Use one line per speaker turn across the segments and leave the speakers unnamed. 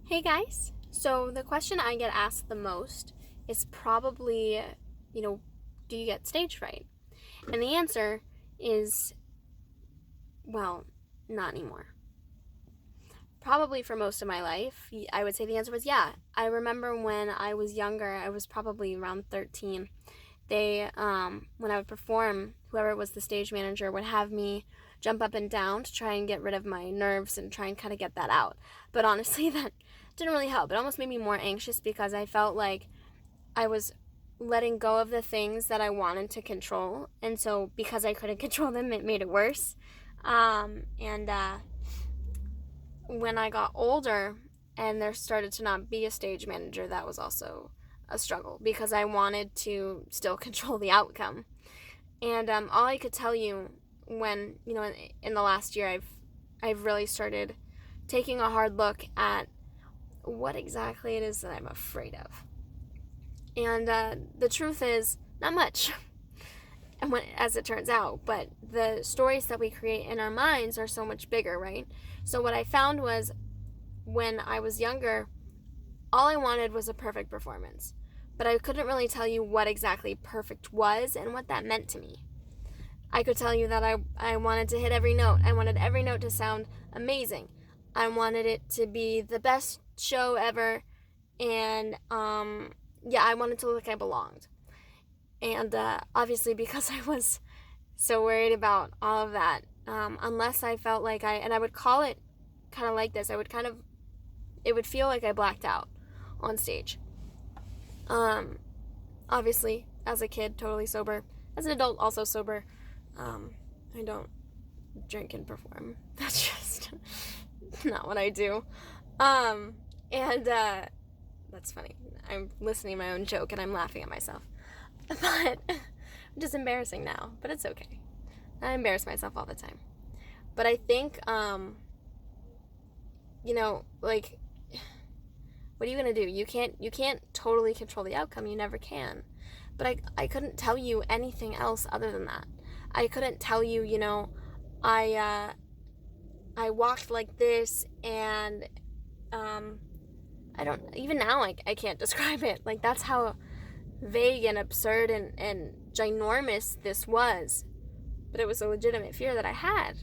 Hey guys. So the question I get asked the most is probably, you know, do you get stage fright? And the answer is, well, not anymore. Probably for most of my life, I would say the answer was yeah. I remember when I was younger, I was probably around 13. When I would perform, whoever was the stage manager would have me jump up and down to try and get rid of my nerves and try and kind of get that out. But honestly, that didn't really help. It almost made me more anxious because I felt like I was letting go of the things that I wanted to control. And so because I couldn't control them, it made it worse. And When I got older and there started to not be a stage manager, that was also a struggle because I wanted to still control the outcome. And all I could tell you when, in the last year, I've really started taking a hard look at what exactly it is that I'm afraid of. And the truth is, not much, as it turns out, but the stories that we create in our minds are so much bigger, right? So what I found was when I was younger, all I wanted was a perfect performance. But I couldn't really tell you what exactly perfect was and what that meant to me. I could tell you that I wanted to hit every note. I wanted every note to sound amazing. I wanted it to be the best show ever. And I wanted to look like I belonged. And obviously, because I was so worried about all of that, unless I felt like and I would call it kind of like this, it would feel like I blacked out on stage. Obviously, as a kid, totally sober. As an adult, also sober. I don't drink and perform. That's just not what I do. And That's funny. I'm listening to my own joke and I'm laughing at myself. But which is embarrassing now, but it's okay. I embarrass myself all the time. But I think, like, what are you gonna do? You can't totally control the outcome. You never can. But I couldn't tell you anything else other than that. I couldn't tell you, I walked like this, and I don't even now. I can't describe it. Like, that's how vague and absurd and ginormous this was. But it was a legitimate fear that I had.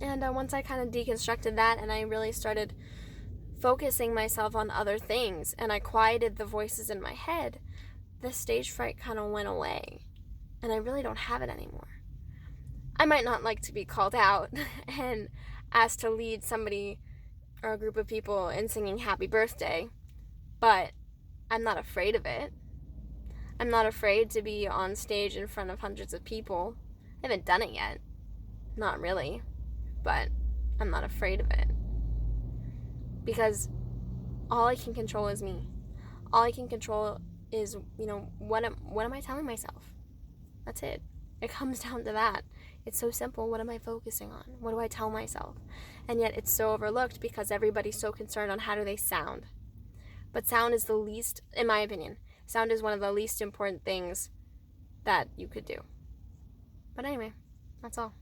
And once I kind of deconstructed that and I really started focusing myself on other things and I quieted the voices in my head, the stage fright kind of went away. And I really don't have it anymore. I might not like to be called out and asked to lead somebody or a group of people in singing happy birthday, but I'm not afraid of it. I'm not afraid to be on stage in front of hundreds of people. I haven't done it yet. Not really. But I'm not afraid of it. Because all I can control is me. All I can control is, what am I telling myself? That's it. It comes down to that. It's so simple. What am I focusing on? What do I tell myself? And yet it's so overlooked because everybody's so concerned on how do they sound. But sound is the least, in my opinion, sound is one of the least important things that you could do. But anyway, that's all.